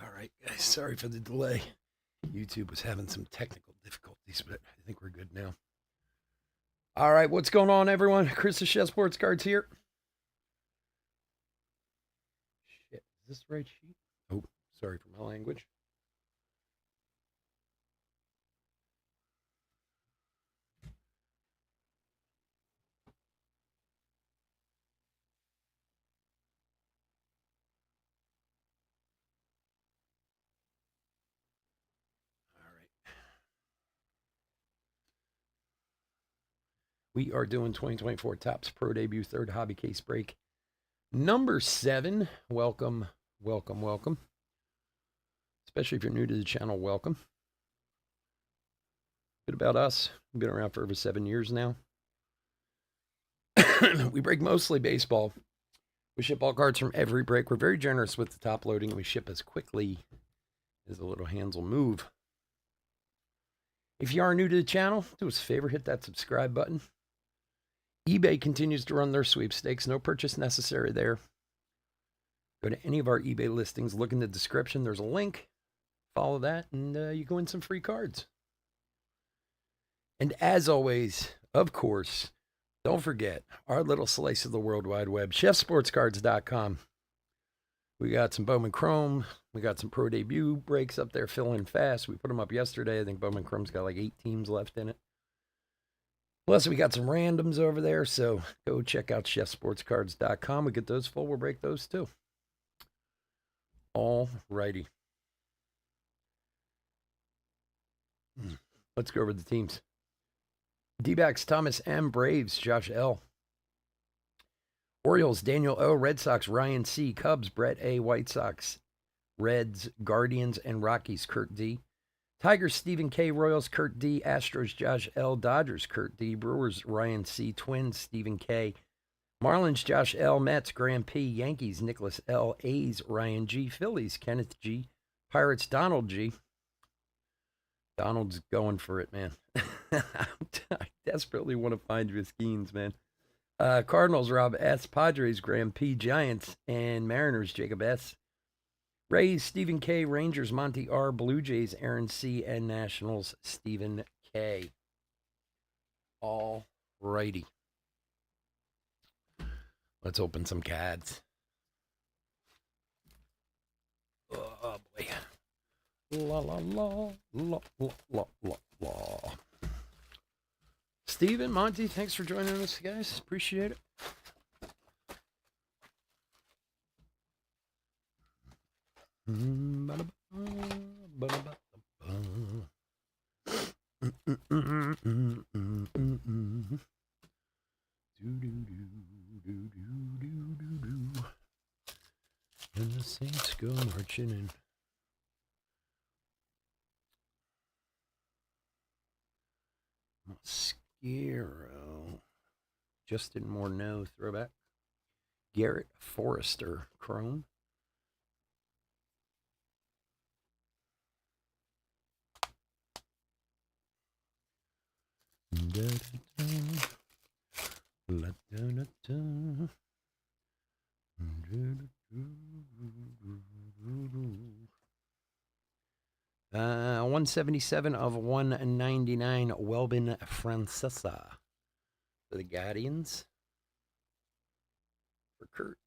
All right, guys. Sorry for the delay. YouTube was having some technical difficulties, but I think we're good now. All right, what's going on, everyone? Chris the Chef Sports Cards here. Shit, is this the right sheet? Oh, sorry for my language. All right. We are doing 2024 Topps Pro Debut third hobby case break. Number 7. Welcome, welcome, welcome. Especially if you're new to the channel, welcome. A bit about us. We've been around for over 7 years now. We break mostly baseball. We ship all cards from every break. We're very generous with the top loading. We ship as quickly as the little hands will move. If you are new to the channel, do us a favor, hit that subscribe button. eBay continues to run their sweepstakes. No purchase necessary there. Go to any of our eBay listings. Look in the description. There's a link. Follow that, and you go win some free cards. And as always, of course, don't forget our little slice of the World Wide Web, chefsportscards.com. We got some Bowman Chrome. We got some Pro Debut breaks up there filling fast. We put them up yesterday. I think Bowman Chrome's got like 8 teams left in it. Plus, we got some randoms over there. So go check out chefsportscards.com. We get those full. We'll break those too. All righty. Let's go over the teams. D-backs, Thomas M. Braves, Josh L. Orioles, Daniel O. Red Sox, Ryan C. Cubs, Brett A. White Sox, Reds, Guardians, and Rockies, Kurt D. Tigers, Stephen K. Royals, Kurt D. Astros, Josh L. Dodgers, Kurt D. Brewers, Ryan C. Twins, Stephen K. Marlins, Josh L. Mets, Graham P. Yankees, Nicholas L. A's, Ryan G. Phillies, Kenneth G. Pirates, Donald G. Donald's going for it, man. I desperately want to find Viskeens, man. Cardinals, Rob S. Padres, Graham P. Giants, and Mariners, Jacob S. Rays, Stephen K. Rangers, Monty R. Blue Jays, Aaron C. And Nationals, Stephen K. All righty. Let's open some CADs. La la la la la la la la. Steven, Monty, thanks for joining us, guys. Appreciate it. And the Saints go marching in. Mosquero. Justin Morneau throwback. Garrett Forrester Chrome. Da, da, da. La, da, da, da. 177 of 199, Welbin Francesa for the Guardians. For Kurt.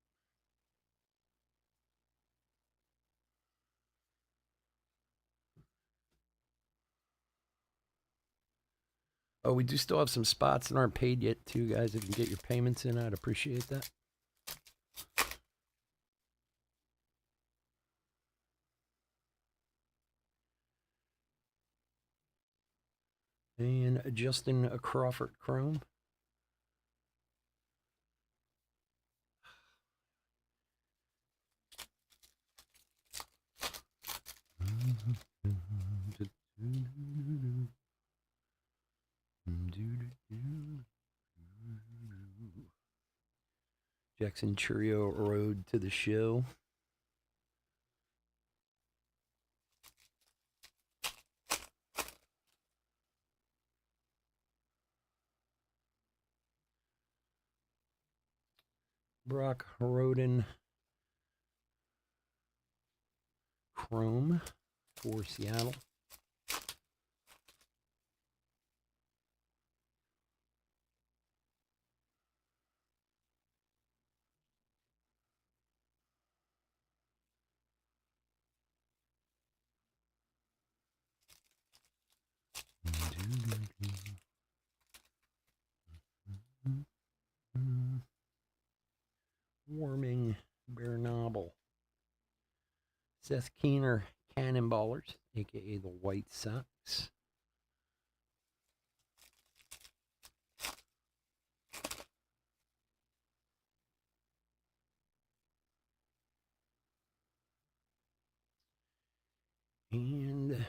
Oh, we do still have some spots that aren't paid yet, too, guys. If you can get your payments in, I'd appreciate that. And Justin Crawford Chrome. Jackson Churio Road to the show. Brock Roden Chrome for Seattle. Warming Bernabel. Seth Keener Cannonballers, a.k.a. the White Sox. And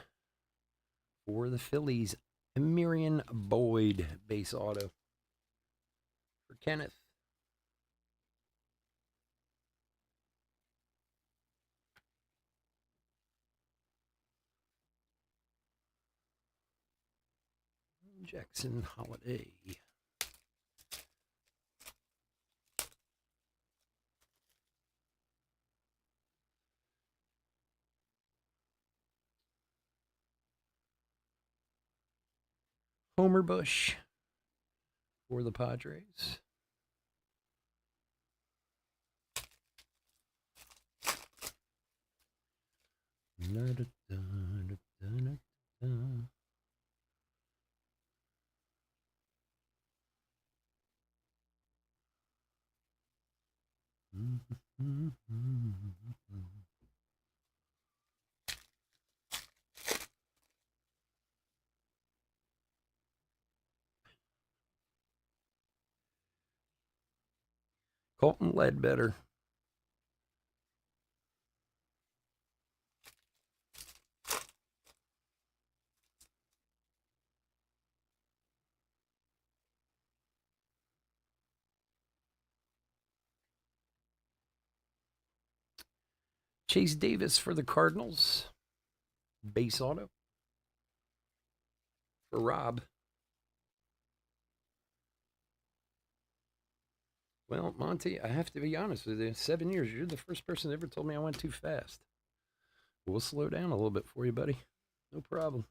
for the Phillies, Miriam Boyd base auto for Kenneth. Jackson Holiday. Homer Bush for the Padres. Da, da, da, da, da, da. Colton Ledbetter. Chase Davis for the Cardinals. Base auto. For Rob. Well, Monty, I have to be honest with you. 7 years, you're the first person that ever told me I went too fast. We'll slow down a little bit for you, buddy. No problem.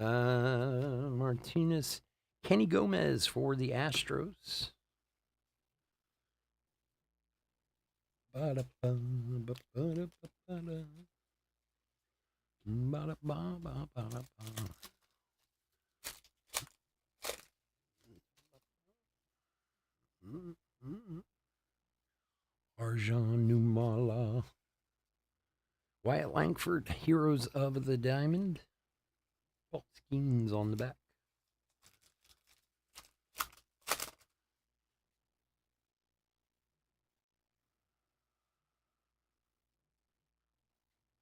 Martinez. Kenny Gomez for the Astros. Arjan Numala. Wyatt Langford, Heroes of the Diamond. Skeens on the back.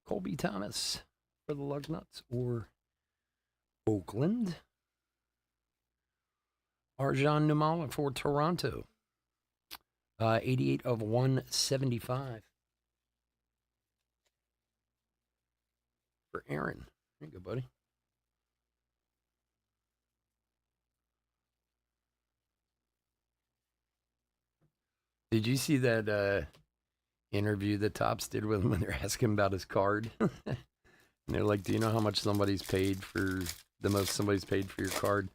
Colby Thomas for the Lugnuts or Oakland. Arjan Numala for Toronto. 88 of 175. For Aaron. There you go, buddy. Did you see that interview that Topps did with him when they're asking about his card? And they're like, do you know how much somebody's paid for the most somebody's paid for your card?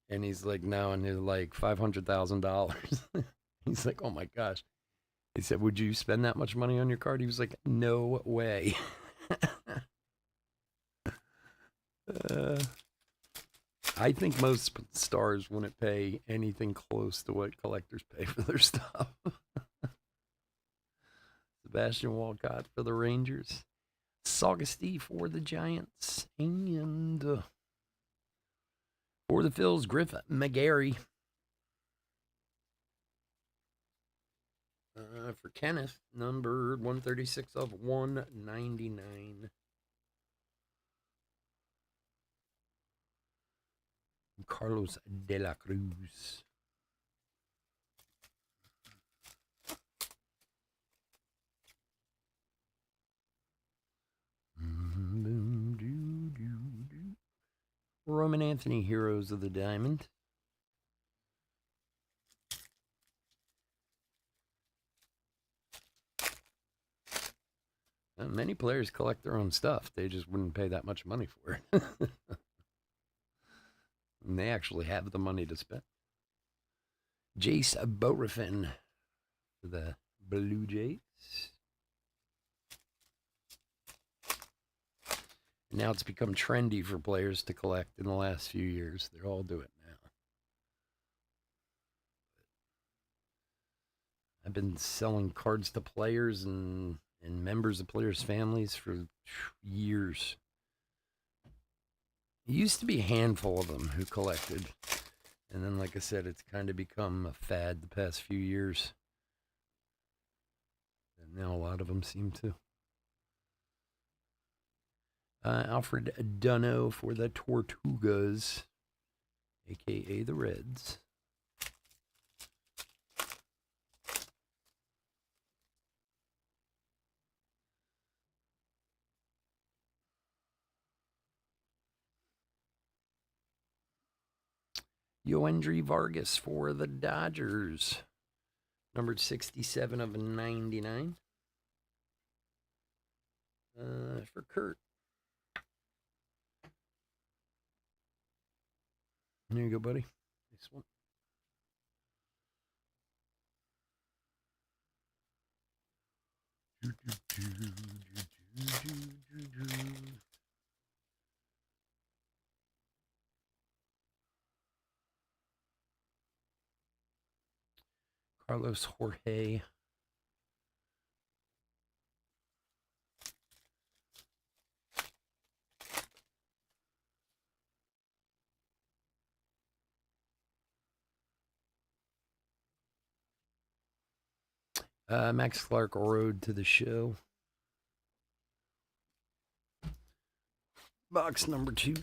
And he's like, no. And they're like, $500,000. He's like, oh my gosh. He said, would you spend that much money on your card? He was like, no way. I think most stars wouldn't pay anything close to what collectors pay for their stuff. Sebastian Walcott for the Rangers. Saugusty for the Giants. And for the Phils, Griff McGarry. For Kenneth, numbered 136 of 199. Carlos De La Cruz. Roman Anthony, Heroes of the Diamond. Many players collect their own stuff. They just wouldn't pay that much money for it. And they actually have the money to spend. Jace Borafin for the Blue Jays. Now it's become trendy for players to collect in the last few years. They're all doing it now. I've been selling cards to players and members of players' families for years. It used to be a handful of them who collected. And then, like I said, it's kind of become a fad the past few years. And now a lot of them seem to. Alfred Dunno for the Tortugas, a.k.a. the Reds. Yoendry Vargas for the Dodgers, numbered 67 of 99. For Kurt. There you go, buddy. This one. Carlos Jorge. Max Clark, Road to the Show. Box number 2.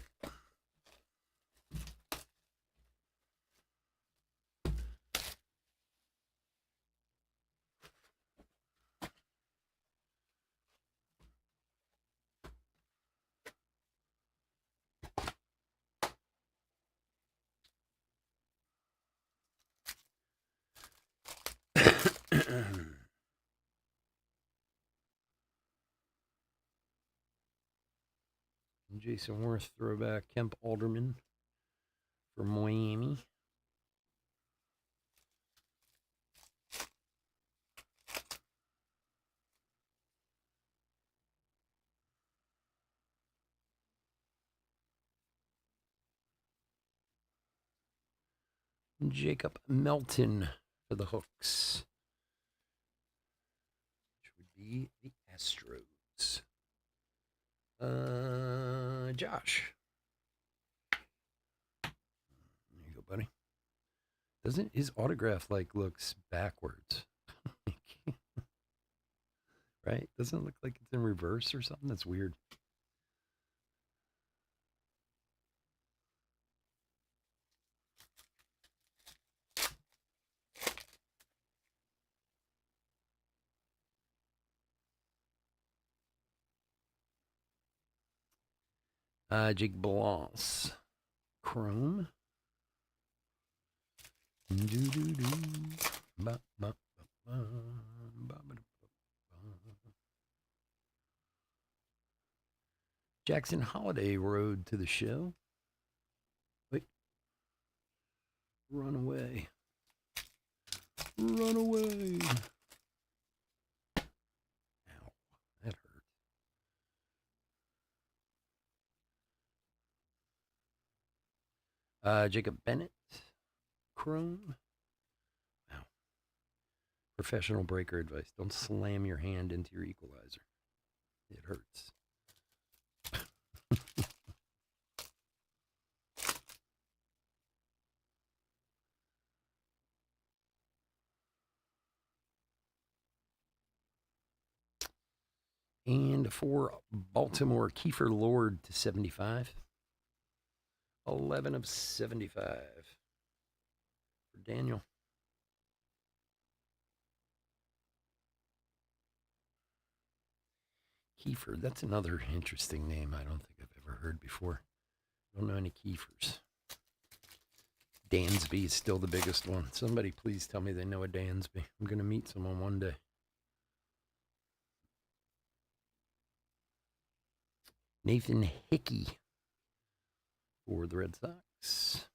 Jason Worth throwback. Kemp Alderman for Miami. Jacob Melton for the Hooks, which would be the Astros. Josh. There you go, buddy. Doesn't his autograph looks backwards? Right? Doesn't it look like it's in reverse or something? That's weird. Jake Blas. Chrome. Jackson Holiday rode to the show. Wait. Run away. Run away. Ow. That hurt. Jacob Bennett. Chrome. Wow. Professional breaker advice. Don't slam your hand into your equalizer. It hurts. And for Baltimore, Kiefer Lord to 75. 11 of 75 for Daniel. Kiefer, that's another interesting name I don't think I've ever heard before. I don't know any Kiefers. Dansby is still the biggest one. Somebody please tell me they know a Dansby. I'm going to meet someone one day. Nathan Hickey for the Red Sox.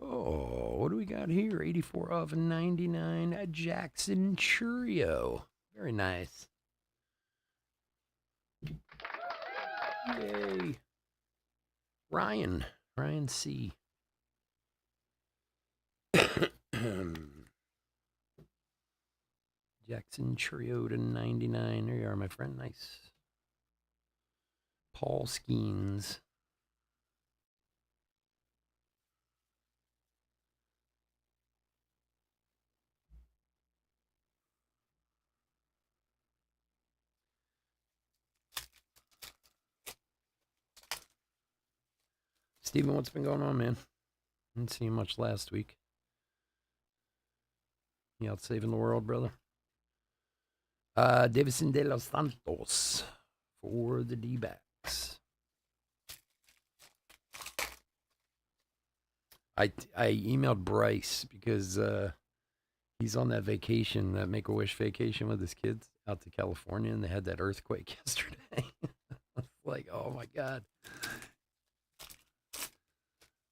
Oh, what do we got here? 84 of 99. Jackson Chourio. Very nice. Yay. Ryan C. Jackson Chourio to 99. There you are, my friend. Nice. Paul Skeens. Steven, what's been going on, man? Didn't see you much last week. You out saving the world, brother? Davison de los Santos for the D-backs. I emailed Bryce because he's on that vacation, that Make-A-Wish vacation with his kids out to California, and they had that earthquake yesterday. I was like, oh my God.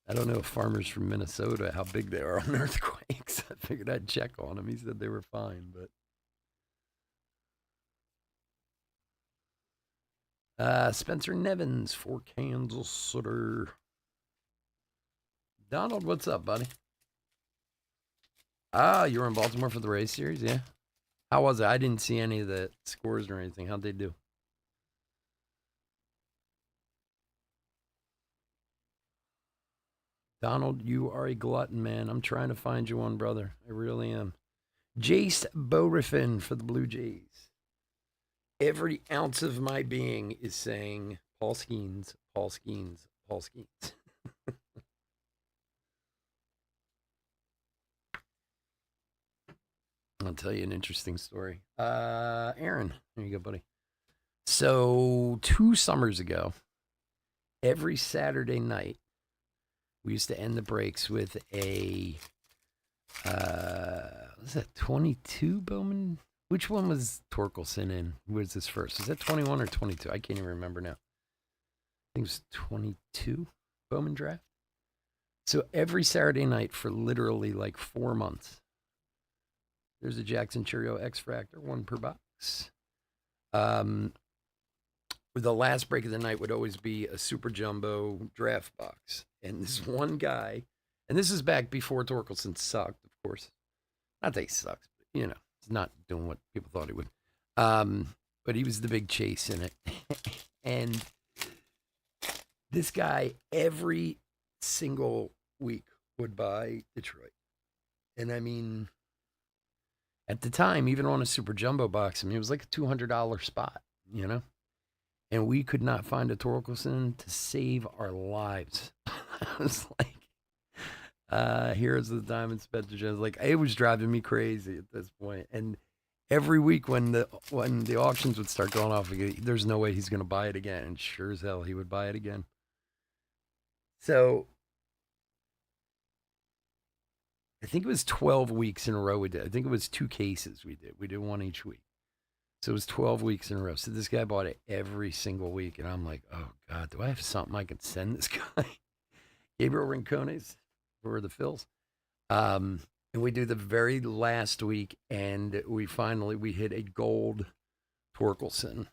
I don't know if farmers from Minnesota, how big they are on earthquakes. I figured I'd check on them. He said they were fine, but Spencer Nevins for Kansas City. Donald, what's up, buddy? You were in Baltimore for the Rays series, yeah? How was it? I didn't see any of the scores or anything. How'd they do? Donald, you are a glutton, man. I'm trying to find you one, brother. I really am. Jace Bowerfin for the Blue Jays. Every ounce of my being is saying Paul Skeens, Paul Skeens, Paul Skeens. I'll tell you an interesting story. Aaron, there you go, buddy. So 2 summers ago, every Saturday night, We used to end the breaks with a, was that 22 Bowman? Which one was Torkelson in? Was this first? Was that 21 or 22? I can't even remember now. I think it was 22 Bowman draft. So every Saturday night for literally like 4 months, there's a Jackson Cheerio X Fractor, one per box. The last break of the night would always be a super jumbo draft box. And this one guy, and this is back before Torkelson sucked, of course. Not that he sucks, but, you know, he's not doing what people thought he would. But he was the big chase in it. And this guy, every single week, would buy Detroit. And I mean, at the time, even on a super jumbo box, I mean, it was like a $200 spot, you know? And we could not find a Torkelson to save our lives. I was like, here's the Diamond Spencer Jones. Like, it was driving me crazy at this point. And every week when the auctions would start going off, there's no way he's going to buy it again. And sure as hell, he would buy it again. So I think it was 12 weeks in a row we did. I think it was 2 cases we did. We did one each week. So it was 12 weeks in a row. So this guy bought it every single week. And I'm like, oh, God, do I have something I can send this guy? Gabriel Rincones for the Phils. And we do the very last week, and we hit a gold Torkelson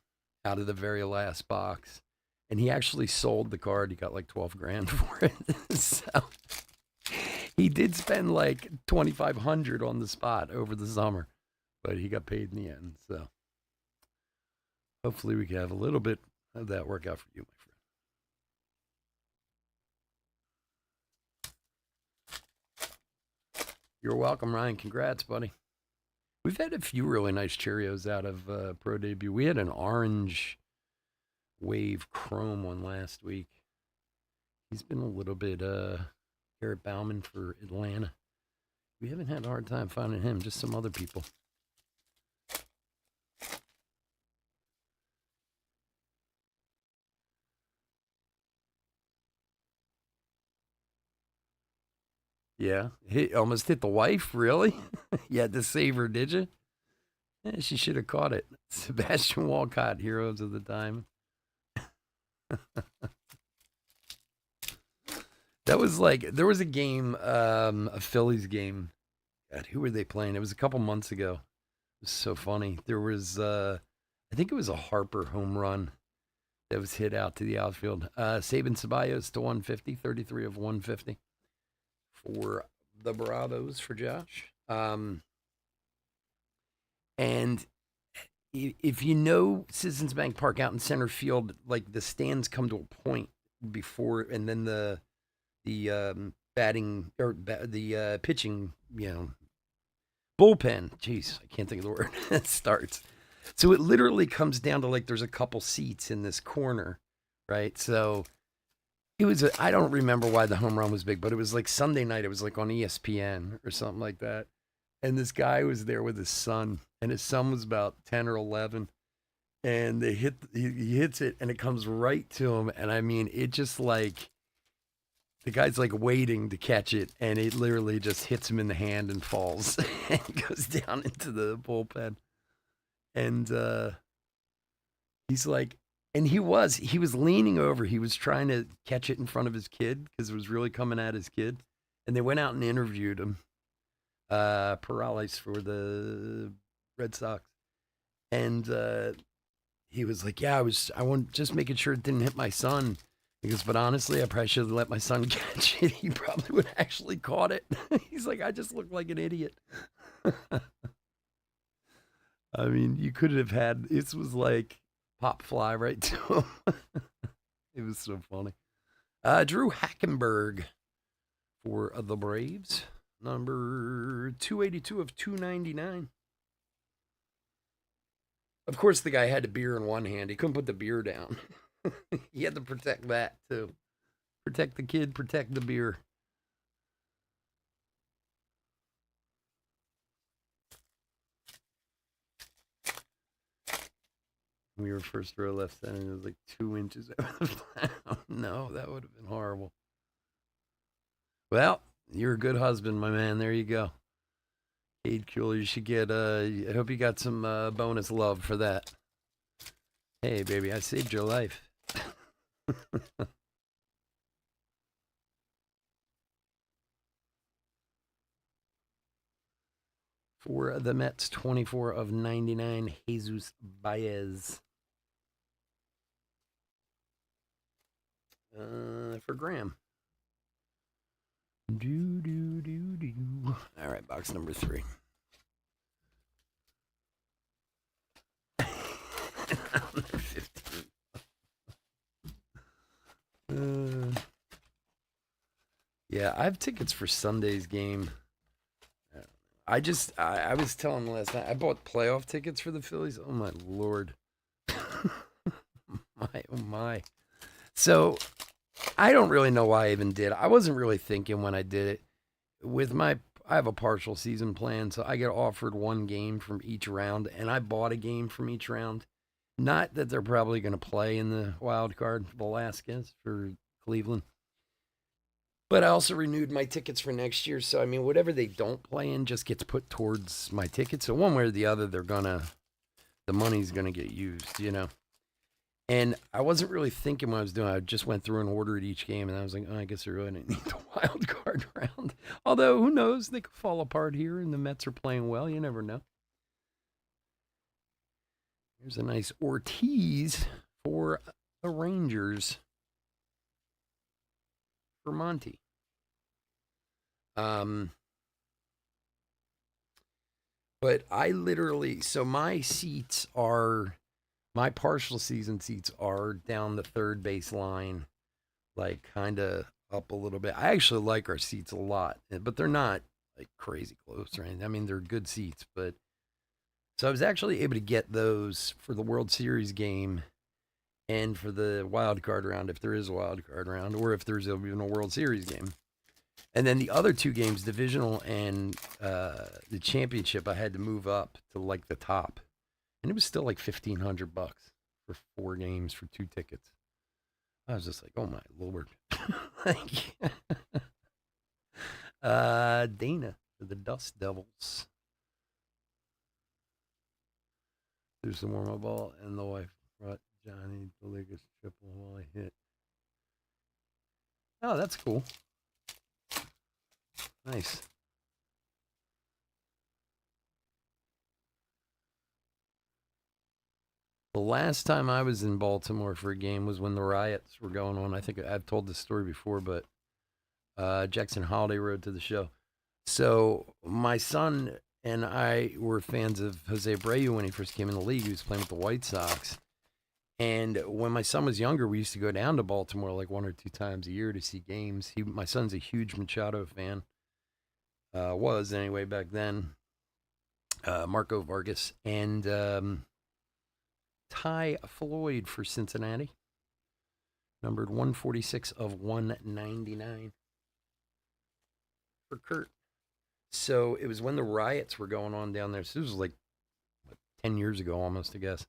out of the very last box. And he actually sold the card. He got like 12 grand for it. So he did spend like $2,500 on the spot over the summer, but he got paid in the end. So hopefully we can have a little bit of that work out for you, my friend. You're welcome, Ryan. Congrats, buddy. We've had a few really nice Cheerios out of Pro Debut. We had an orange Wave Chrome one last week. He's been a little bit Garrett Bauman for Atlanta. We haven't had a hard time finding him, just some other people. Yeah, almost hit the wife, really? You had to save her, did you? Yeah, she should have caught it. Sebastian Walcott, Heroes of the Time. That was like, there was a game, a Phillies game. God, who were they playing? It was a couple months ago. It was so funny. There was, I think it was a Harper home run that was hit out to the outfield. Sabin Ceballos to 150, 33 of 150 for the Bravos for Josh. And if you know Citizens Bank Park out in center field, like the stands come to a point before, and then the batting or the pitching, bullpen. Jeez, I can't think of the word. It starts. So it literally comes down to like there's a couple seats in this corner, right? So it was, I don't remember why the home run was big, but it was like Sunday night. It was like on ESPN or something like that. And this guy was there with his son, and his son was about 10 or 11. And he hits it, and it comes right to him. And I mean, it just like, the guy's like waiting to catch it, and it literally just hits him in the hand and falls and goes down into the bullpen. And he's like, and he was leaning over. He was trying to catch it in front of his kid because it was really coming at his kid. And they went out and interviewed him, Perales for the Red Sox. And he was like, yeah, I want just making sure it didn't hit my son. He goes, but honestly, I probably should have let my son catch it. He probably would have actually caught it. He's like, I just look like an idiot. I mean, you could have had, it was like pop fly right to him. It was so funny. Drew Hackenberg for the Braves, number 282 of 299. Of course, the guy had a beer in one hand. He couldn't put the beer down. He had to protect that, too. Protect the kid, protect the beer. We were first row left center. It was like 2 inches over the plow. No, that would have been horrible. Well, you're a good husband, my man. There you go. Cade Kueller, you should get, I hope you got some bonus love for that. Hey, baby, I saved your life. For the Mets, 24 of 99, Jesus Baez. For Graham. All right, box number 3. Number 15. Yeah, I have tickets for Sunday's game. I was telling him last night, I bought playoff tickets for the Phillies. Oh, my Lord. Oh, my. So, I don't really know why I even did it. I wasn't really thinking when I did it. I have a partial season plan, so I get offered one game from each round, and I bought a game from each round. Not that they're probably going to play in the wild card, Velasquez for Cleveland. But I also renewed my tickets for next year. So, I mean, whatever they don't play in just gets put towards my tickets. So, one way or the other, the money's going to get used, you know. And I wasn't really thinking what I was doing. I just went through and ordered each game. And I was like, oh, I guess I really didn't need the wild card round. Although, who knows? They could fall apart here and the Mets are playing well. You never know. Here's a nice Ortiz for the Rangers for Monty. But I literally, so my partial season seats are down the third base line, like kind of up a little bit. I actually like our seats a lot, but they're not like crazy close or anything. I mean, they're good seats, but so I was actually able to get those for the World Series game and for the wild card round, if there is a wild card round, or if there's even a World Series game. And then the other two games, divisional and the championship, I had to move up to like the top, and it was still like $1,500 for 4 games for 2 tickets. I was just like, oh my Lord. Like, Dana for the Dust Devils. There's some more my ball, and the wife brought Johnny the Lakers triple while I hit. Oh, that's cool. Nice. The last time I was in Baltimore for a game was when the riots were going on. I think I've told this story before, but Jackson Holiday rode to the show. So my son and I were fans of Jose Abreu when he first came in the league. He was playing with the White Sox. And when my son was younger, we used to go down to Baltimore like 1 or 2 times a year to see games. My son's a huge Machado fan. Was anyway back then. Marco Vargas and Ty Floyd for Cincinnati. Numbered 146 of 199 for Kurt. So it was when the riots were going on down there. So this was like 10 years ago almost, I guess.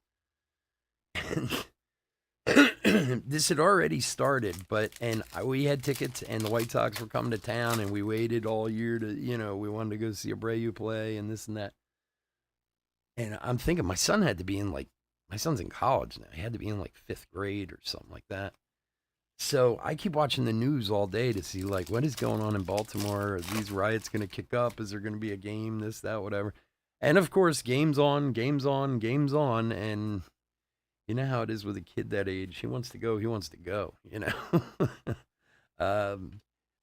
This had already started, we had tickets, and the White Sox were coming to town, and we waited all year to, we wanted to go see Abreu play and this and that. And I'm thinking my son's in college now. He had to be in like 5th grade or something like that. So I keep watching the news all day to see like what is going on in Baltimore. Are these riots going to kick up? Is there going to be a game? This, that, whatever. And of course, games on. And you know how it is with a kid that age. He wants to go.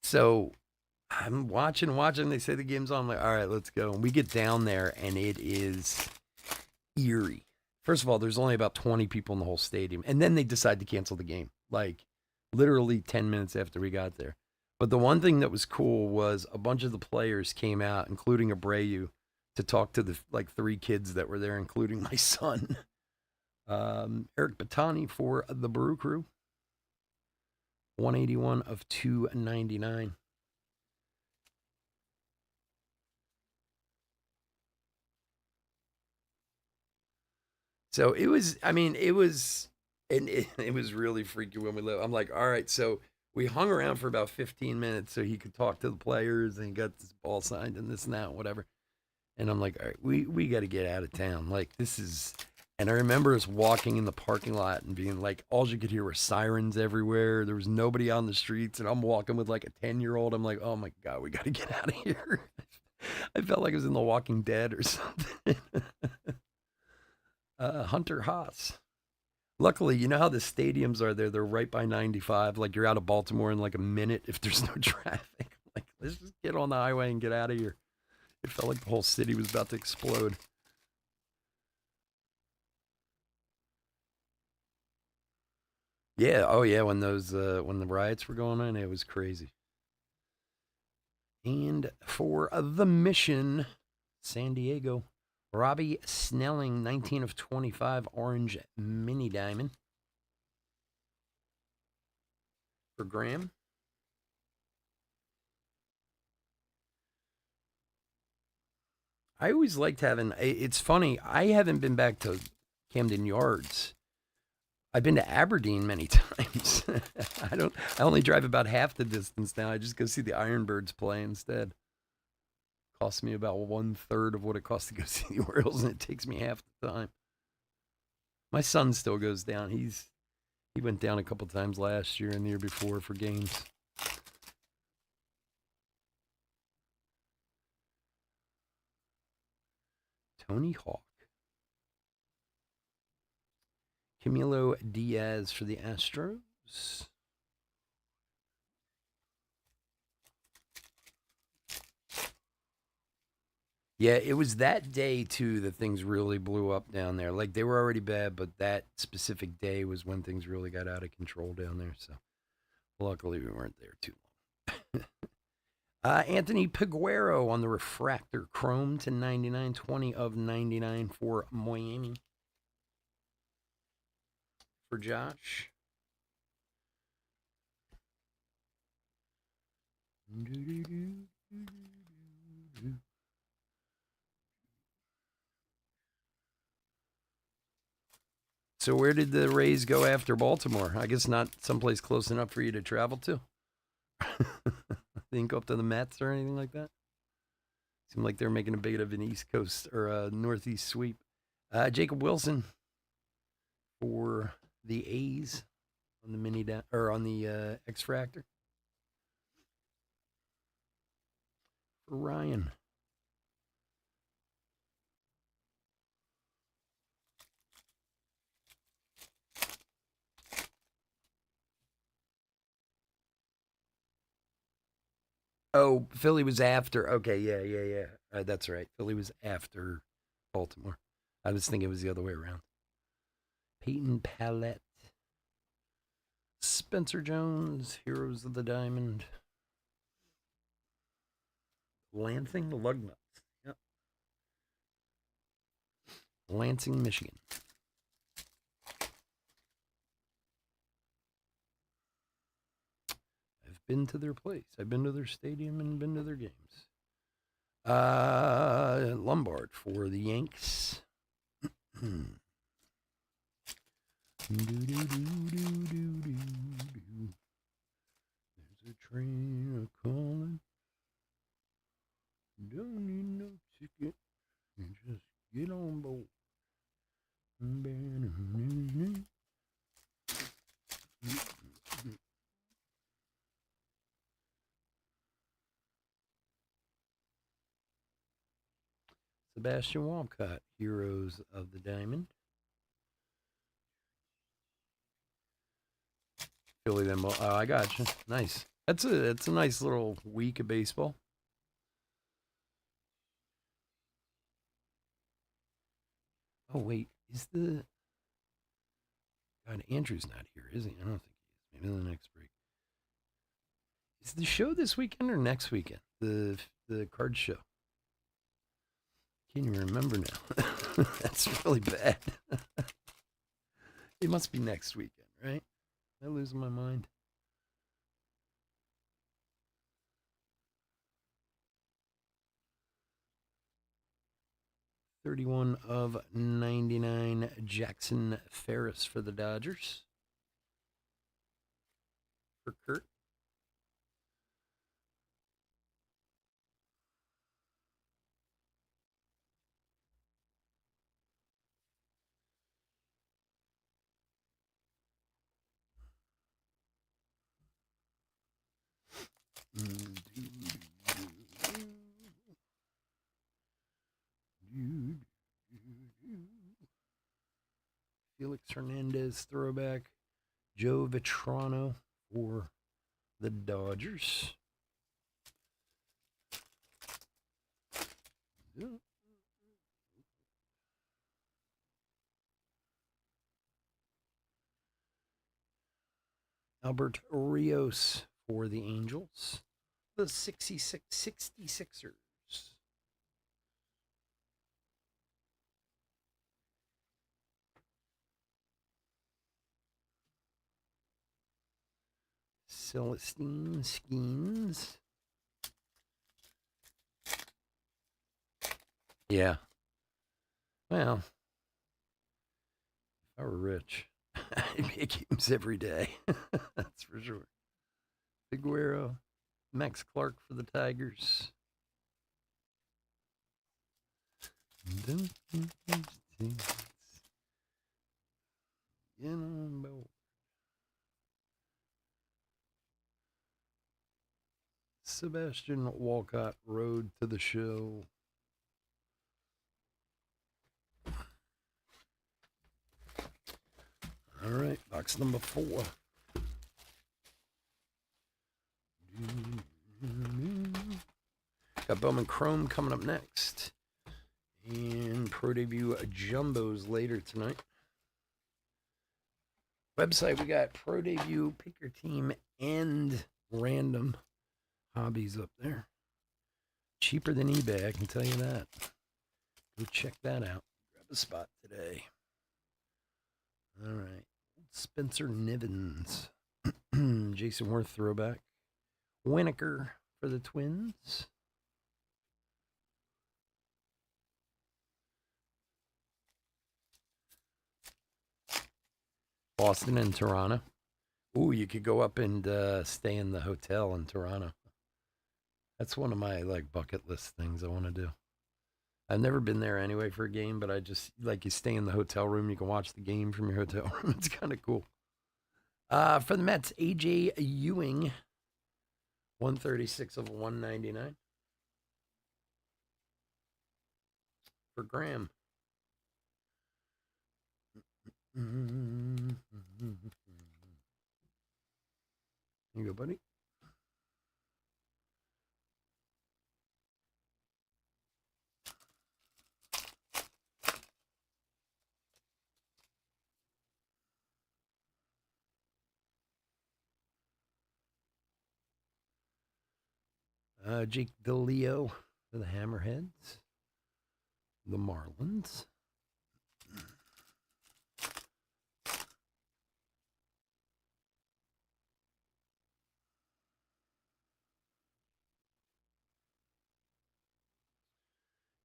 So I'm watching. They say the game's on. I'm like, all right, let's go. And we get down there, and it is eerie. First of all, there's only about 20 people in the whole stadium. And then they decide to cancel the game, like literally 10 minutes after we got there. But the one thing that was cool was a bunch of the players came out, including Abreu, to talk to the 3 kids that were there, including my son. Eric Batani for the Brew Crew. 181 of 299. So it was really freaky when we left. I'm like, all right, so We hung around for about 15 minutes so he could talk to the players and he got this ball signed and this and that, whatever. And I'm like, all right, we got to get out of town. Like, this is. And I remember us walking in the parking lot and being like, all you could hear were sirens everywhere. There was nobody on the streets. And I'm walking with like a 10-year-old. I'm like, oh my God, we got to get out of here. I felt like I was in The Walking Dead or something. Hunter Haas. Luckily, you know how the stadiums are there? They're right by 95. Like, you're out of Baltimore in like a minute if there's no traffic. Like, let's just get on the highway and get out of here. It felt like the whole city was about to explode. Yeah, oh yeah, when the riots were going on, it was crazy. And for the mission, San Diego, Robbie Snelling, 19 of 25, orange mini diamond. For Graham. I always liked having. It's funny. I haven't been back to Camden Yards. I've been to Aberdeen many times. I don't. I only drive about half the distance now. I just go see the Ironbirds play instead. Costs me about 1/3 of what it costs to go see the Orioles, and it takes me half the time. My son still goes down. He went down a couple times last year and the year before for games. Tony Hawk. Camilo Diaz for the Astros. Yeah, it was that day too that things really blew up down there. Like they were already bad, but that specific day was when things really got out of control down there. So luckily we weren't there too long. Anthony Peguero on the refractor chrome to 99, 20 of 99 for Miami. For Josh. So where did the Rays go after Baltimore? I guess not someplace close enough for you to travel to. They didn't go up to the Mets or anything like that. Seemed like they're making a bit of an East Coast or a Northeast sweep. Jacob Wilson for the A's on the or on the X Fractor. For Ryan. Oh, Philly was after. Okay, yeah. That's right. Philly was after Baltimore. I was thinking it was the other way around. Peyton Palette. Spencer Jones, Heroes of the Diamond. Lansing Lugnuts. Yep. Lansing, Michigan. I've been to their place. I've been to their stadium and been to their games. Lombard for the Yanks. There's a train a calling. Don't need no ticket. Just get on board. Sebastian Walcott, Heroes of the Diamond. Philly them. Oh, I got you. Nice. That's a nice little week of baseball. Oh wait, is the God Andrew's not here, is he? I don't think he is. Maybe the next break. Is the show this weekend or next weekend? The card show. Can't even remember now. That's really bad. It must be next weekend, right? Am I losing my mind? 31 of 99, Jackson Ferris for the Dodgers. For Kurt. Felix Hernandez throwback. Joe Vitrano for the Dodgers. Albert Rios for the Angels. The 66ers. Celestine Skeens. Yeah. Well, if I were rich, I'd make games every day. That's for sure. Figueroa, Max Clark for the Tigers. Sebastian Walcott Road to the Show. All right, box number 4. Got Bowman Chrome coming up next. And Pro Debut Jumbos later tonight. Website, we got Pro Debut, Pick Your Team, and Random Hobbies up there. Cheaper than eBay, I can tell you that. Go check that out. Grab a spot today. All right. Spencer Nivens. Jason Worth throwback. Winokur for the Twins. Boston and Toronto. Ooh, you could go up and stay in the hotel in Toronto. That's one of my bucket list things I want to do. I've never been there anyway for a game, but I just you stay in the hotel room. You can watch the game from your hotel room. It's kind of cool. For the Mets, AJ Ewing, 136 of 199. For Graham. Here you go, buddy. Jake DeLeo for the Hammerheads. The Marlins.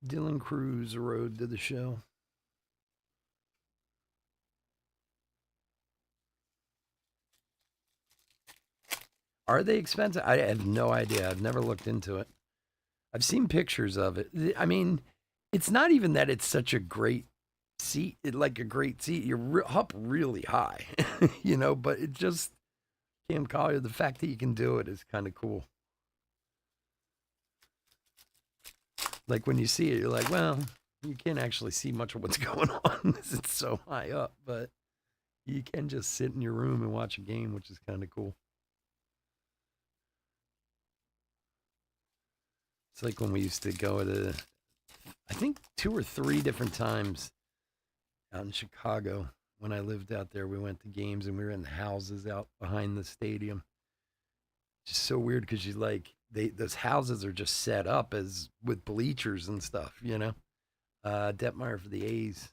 Dylan Cruz, Road to the Show. Are they expensive? I have no idea. I've never looked into it. I've seen pictures of it. I mean, it's not even that it's such a great seat. Like a great seat. You're up really high, but it just, Cam Collier, the fact that you can do it is kind of cool. Like when you see it, you're like, well, you can't actually see much of what's going on because it's so high up, but you can just sit in your room and watch a game, which is kind of cool. It's like when we used to go to, I think 2 or 3 different times out in Chicago when I lived out there. We went to games and we were in the houses out behind the stadium. Just so weird because those houses are just set up as with bleachers and stuff, Detmeyer for the A's.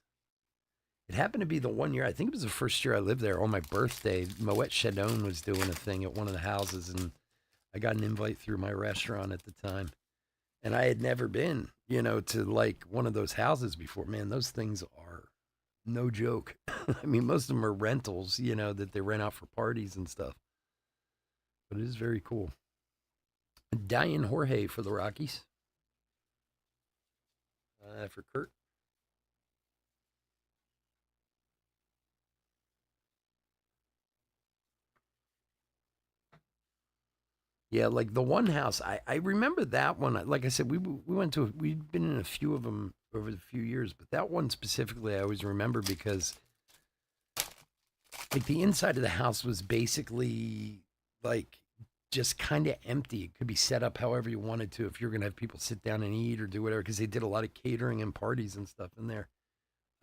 It happened to be the one year, I think it was the first year I lived there. On my birthday, Moet Chedon was doing a thing at one of the houses, and I got an invite through my restaurant at the time. And I had never been, to one of those houses before. Man, those things are no joke. I mean, most of them are rentals, that they rent out for parties and stuff. But it is very cool. Diane Jorge for the Rockies. For Kurt. Yeah, like the one house, I remember that one. Like I said, we went to, we'd been in a few of them over the few years, but that one specifically I always remember because like the inside of the house was basically like just kind of empty. It could be set up however you wanted to if you're going to have people sit down and eat or do whatever because they did a lot of catering and parties and stuff in there.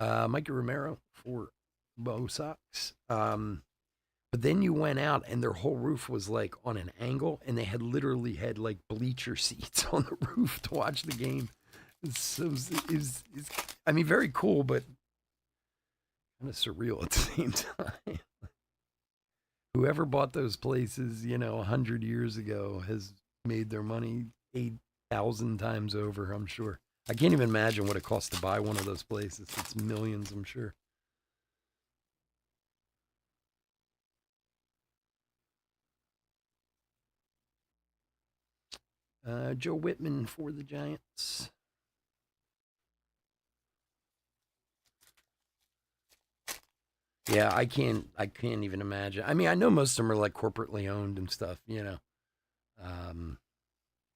Mikey Romero for Bo Sox. But then you went out and their whole roof was like on an angle and they had literally had like bleacher seats on the roof to watch the game. So it's I mean, very cool, but kind of surreal at the same time. Whoever bought those places, 100 years ago has made their money 8,000 times over, I'm sure. I can't even imagine what it costs to buy one of those places. It's millions, I'm sure. Joe Whitman for the Giants. Yeah, I can't even imagine. I mean, I know most of them are like corporately owned and stuff. Um,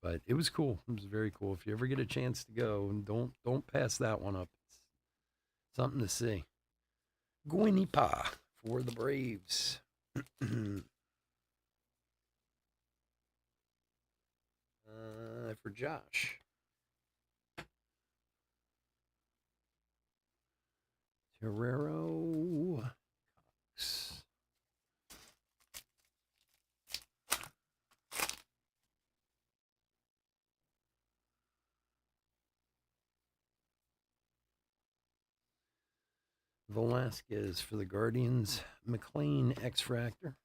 but it was cool. It was very cool. If you ever get a chance to go, and don't pass that one up. It's something to see. Guinipa for the Braves. For Josh. Terrero. Velasquez for the Guardians. McLean X Fractor.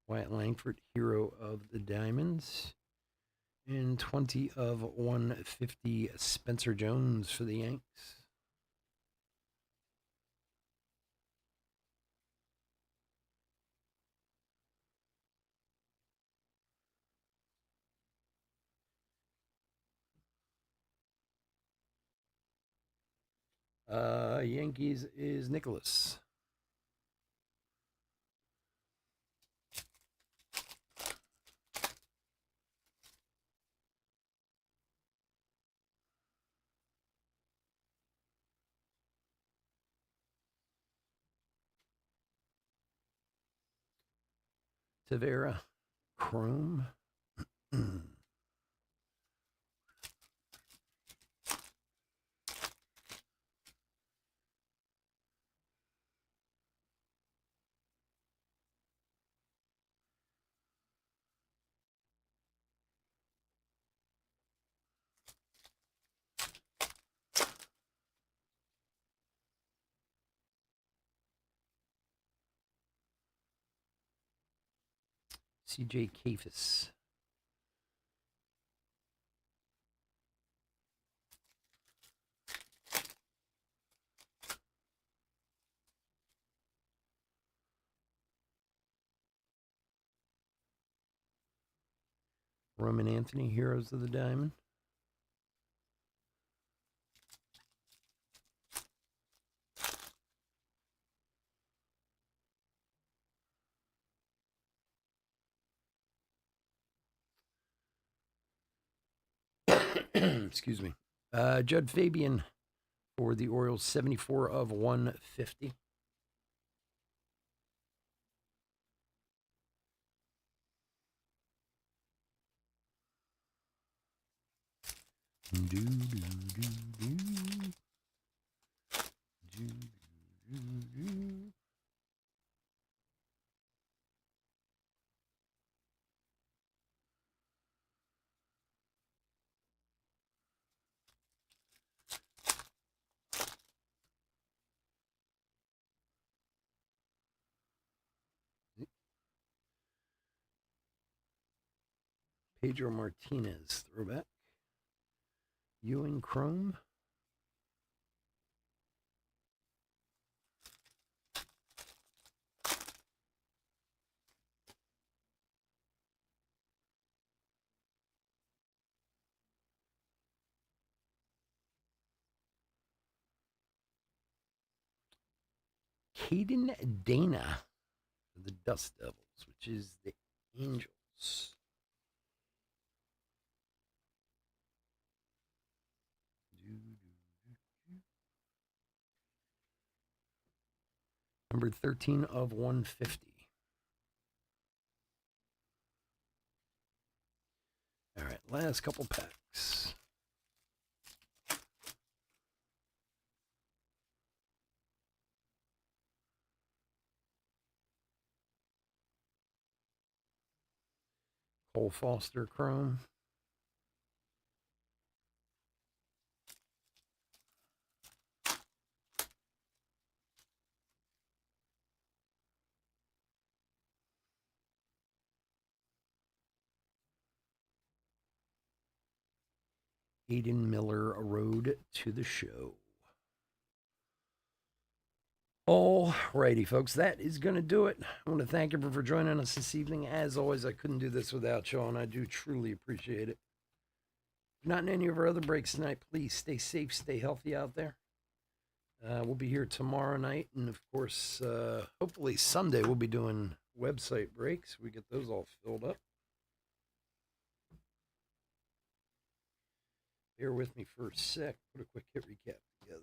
Wyatt Langford, Hero of the Diamonds. And 20 of 150, Spencer Jones for the Yanks. Yankees is Nicholas. Tavera, Chrome. CJ Kafis. Roman Anthony, Heroes of the Diamond. Excuse me. Judd Fabian for the Orioles, 74 of 150. Do, do, do, do. Do, do, do. Pedro Martinez, throwback. Ewing Chrome. Caden Dana for the Dust Devils, which is the Angels. Number 13 of 150. All right, last couple packs. Cole Foster Chrome. Aiden Miller, A Road to the Show. All righty, folks, that is going to do it. I want to thank everyone for joining us this evening. As always, I couldn't do this without you, and I do truly appreciate it. If you're not in any of our other breaks tonight, please stay safe, stay healthy out there. We'll be here tomorrow night, and of course, hopefully Sunday we'll be doing website breaks. We get those all filled up. Bear with me for a sec. Put a quick hit recap together.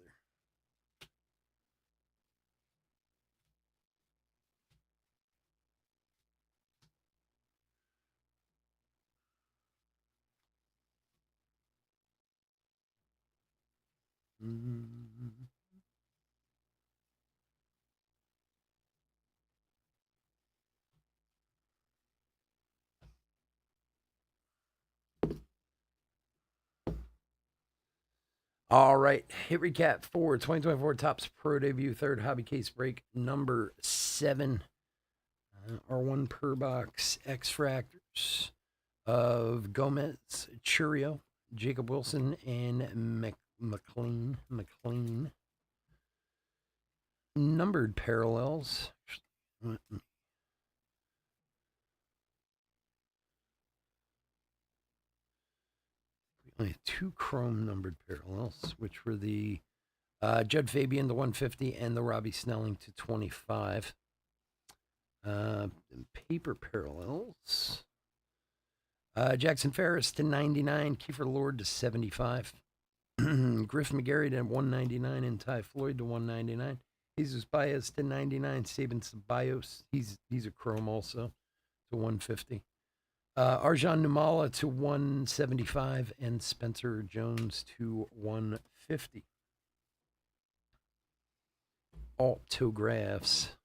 All right, hit recap for 2024 Topps Pro Debut, third hobby case break, number 7. R1 per box X-Fractors of Gomez, Churio, Jacob Wilson, and McLean. Numbered parallels. Only 2 chrome numbered parallels, which were the Judd Fabian to 150 and the Robbie Snelling to 25. Paper parallels. Jackson Ferris to 99, Kiefer Lord to 75, Griff McGarry to 199, and Ty Floyd to 199. Jesus Baez to 99, Sabin Ceballos, he's a chrome also, to 150. Arjan Numala to 175 and Spencer Jones to 150. Autographs.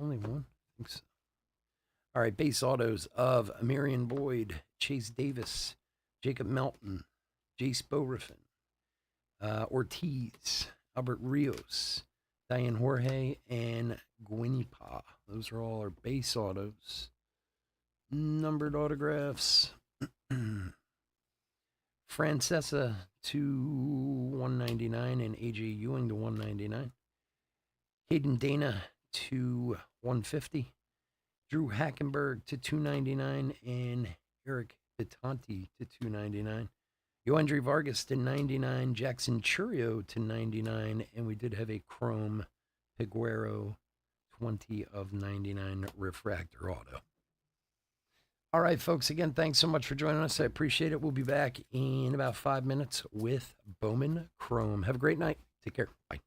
Only one? I think so. All right, base autos of Marion Boyd, Chase Davis, Jacob Melton, Jace Bowerfin, Ortiz, Albert Rios, Diane Jorge, and Guinipa. Those are all our base autos. Numbered autographs. Francesa to 199 and AJ Ewing to 199. Caden Dana to 150. Drew Hackenberg to 299 and Eric Bitonti to 299. Yoandre Vargas to 99, Jackson Churio to 99, and we did have a chrome Piguero 20 of 99 refractor auto. All right, folks, again, thanks so much for joining us. I appreciate it. We'll be back in about 5 minutes with Bowman Chrome. Have a great night. Take care. Bye.